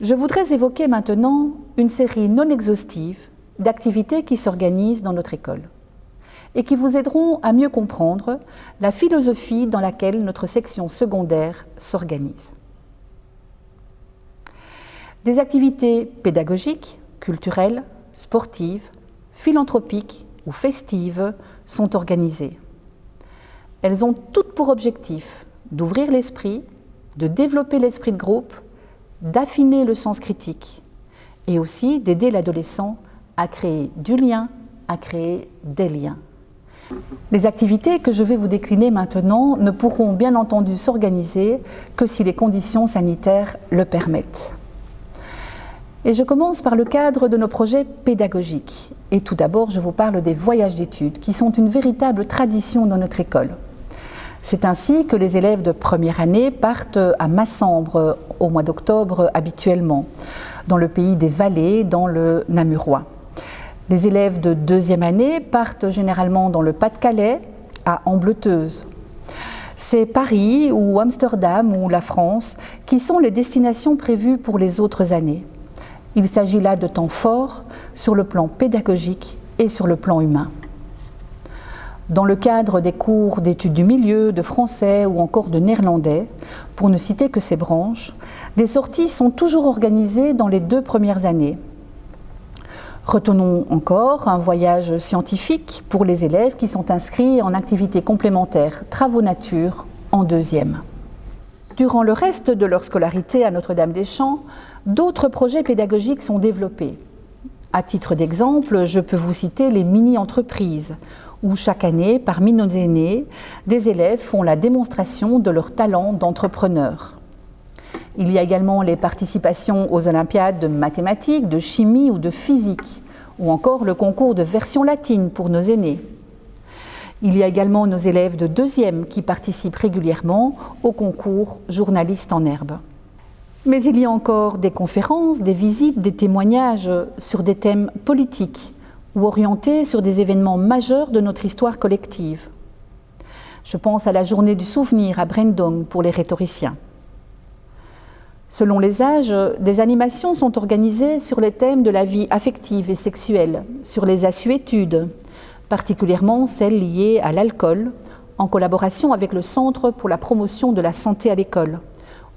Je voudrais évoquer maintenant une série non exhaustive d'activités qui s'organisent dans notre école et qui vous aideront à mieux comprendre la philosophie dans laquelle notre section secondaire s'organise. Des activités pédagogiques, culturelles, sportives, philanthropiques ou festives sont organisées. Elles ont toutes pour objectif d'ouvrir l'esprit, de développer l'esprit de groupe, d'affiner le sens critique et aussi d'aider l'adolescent à créer du lien, à créer des liens. Les activités que je vais vous décliner maintenant ne pourront bien entendu s'organiser que si les conditions sanitaires le permettent. Et je commence par le cadre de nos projets pédagogiques. Et tout d'abord, je vous parle des voyages d'études, qui sont une véritable tradition dans notre école. C'est ainsi que les élèves de première année partent à Massembre au mois d'octobre habituellement, dans le pays des vallées, dans le Namurois. Les élèves de deuxième année partent généralement dans le Pas-de-Calais, à Ambleteuse. C'est Paris ou Amsterdam ou la France qui sont les destinations prévues pour les autres années. Il s'agit là de temps forts sur le plan pédagogique et sur le plan humain. Dans le cadre des cours d'études du milieu, de français ou encore de néerlandais, pour ne citer que ces branches, des sorties sont toujours organisées dans les 2 premières années. Retenons encore un voyage scientifique pour les élèves qui sont inscrits en activités complémentaires, travaux nature, en 2e. Durant le reste de leur scolarité à Notre-Dame-des-Champs, d'autres projets pédagogiques sont développés. À titre d'exemple, je peux vous citer les mini-entreprises, où chaque année, parmi nos aînés, des élèves font la démonstration de leur talent d'entrepreneur. Il y a également les participations aux Olympiades de mathématiques, de chimie ou de physique, ou encore le concours de version latine pour nos aînés. Il y a également nos élèves de 2e qui participent régulièrement au concours Journaliste en herbe. Mais il y a encore des conférences, des visites, des témoignages sur des thèmes politiques ou orientés sur des événements majeurs de notre histoire collective. Je pense à la journée du souvenir à Brendong pour les rhétoriciens. Selon les âges, des animations sont organisées sur les thèmes de la vie affective et sexuelle, sur les assuétudes, particulièrement celles liées à l'alcool, en collaboration avec le Centre pour la promotion de la santé à l'école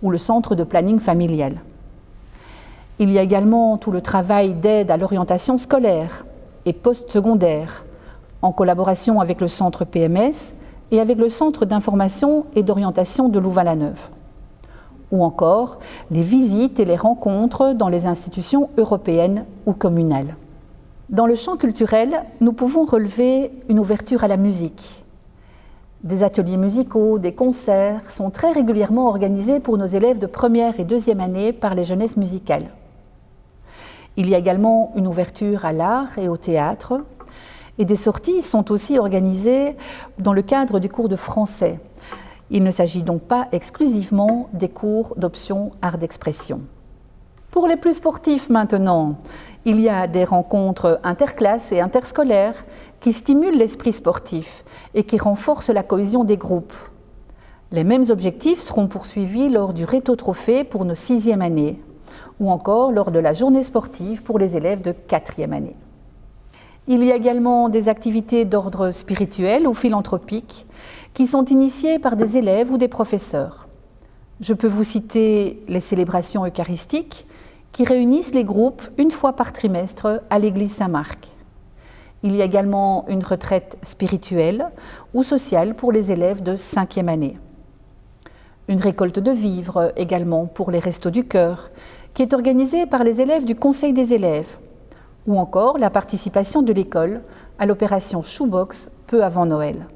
ou le Centre de planning familial. Il y a également tout le travail d'aide à l'orientation scolaire et post-secondaire, en collaboration avec le Centre PMS et avec le Centre d'information et d'orientation de Louvain-la-Neuve. Ou encore les visites et les rencontres dans les institutions européennes ou communales. Dans le champ culturel, nous pouvons relever une ouverture à la musique. Des ateliers musicaux, des concerts sont très régulièrement organisés pour nos élèves de première et 2e année par les jeunesses musicales. Il y a également une ouverture à l'art et au théâtre, et des sorties sont aussi organisées dans le cadre du cours de français. Il ne s'agit donc pas exclusivement des cours d'option art d'expression. Pour les plus sportifs maintenant, il y a des rencontres interclasses et interscolaires qui stimulent l'esprit sportif et qui renforcent la cohésion des groupes. Les mêmes objectifs seront poursuivis lors du Réto-Trophée pour nos 6e années ou encore lors de la journée sportive pour les élèves de 4e année. Il y a également des activités d'ordre spirituel ou philanthropique qui sont initiées par des élèves ou des professeurs. Je peux vous citer les célébrations eucharistiques qui réunissent les groupes une fois par trimestre à l'église Saint-Marc. Il y a également une retraite spirituelle ou sociale pour les élèves de 5e année. Une récolte de vivres également pour les Restos du Cœur, qui est organisée par les élèves du Conseil des élèves, ou encore la participation de l'école à l'opération Shoebox peu avant Noël.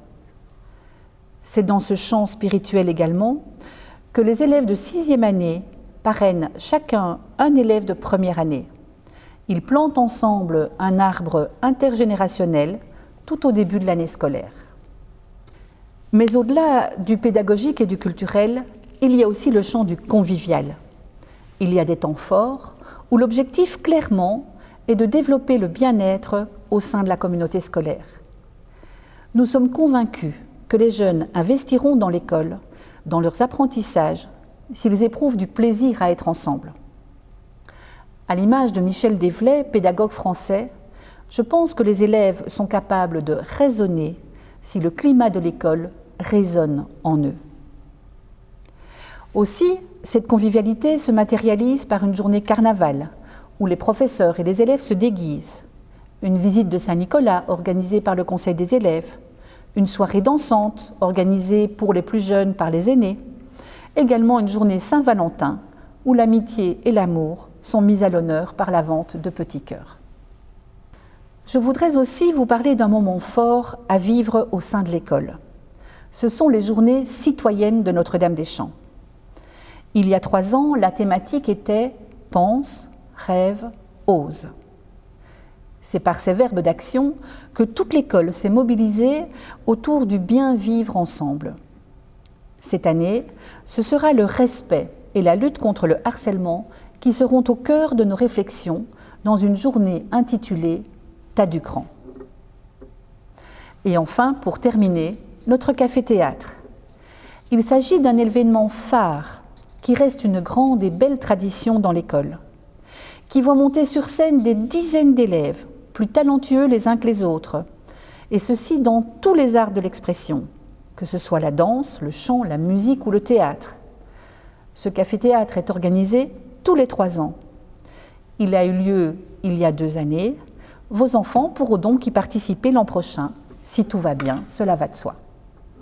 C'est dans ce champ spirituel également que les élèves de 6e année parrainent chacun un élève de première année. Ils plantent ensemble un arbre intergénérationnel tout au début de l'année scolaire. Mais au-delà du pédagogique et du culturel, il y a aussi le champ du convivial. Il y a des temps forts où l'objectif clairement est de développer le bien-être au sein de la communauté scolaire. Nous sommes convaincus que les jeunes investiront dans l'école, dans leurs apprentissages, s'ils éprouvent du plaisir à être ensemble. À l'image de Michel Dévelet, pédagogue français, je pense que les élèves sont capables de raisonner si le climat de l'école résonne en eux. Aussi, cette convivialité se matérialise par une journée carnaval, où les professeurs et les élèves se déguisent, une visite de Saint-Nicolas organisée par le conseil des élèves, une soirée dansante organisée pour les plus jeunes par les aînés, également une journée Saint-Valentin, où l'amitié et l'amour sont mis à l'honneur par la vente de petits cœurs. Je voudrais aussi vous parler d'un moment fort à vivre au sein de l'école. Ce sont les journées citoyennes de Notre-Dame-des-Champs. Il y a 3 ans, la thématique était « Pense, rêve, ose ». C'est par ces verbes d'action que toute l'école s'est mobilisée autour du bien vivre ensemble. Cette année, ce sera le respect et la lutte contre le harcèlement qui seront au cœur de nos réflexions dans une journée intitulée « Tas du cran ». Et enfin, pour terminer, notre café-théâtre. Il s'agit d'un événement phare qui reste une grande et belle tradition dans l'école, qui voit monter sur scène des dizaines d'élèves, plus talentueux les uns que les autres, et ceci dans tous les arts de l'expression, que ce soit la danse, le chant, la musique ou le théâtre. Ce café-théâtre est organisé tous les 3 ans. Il a eu lieu il y a 2 années. Vos enfants pourront donc y participer l'an prochain. Si tout va bien, cela va de soi.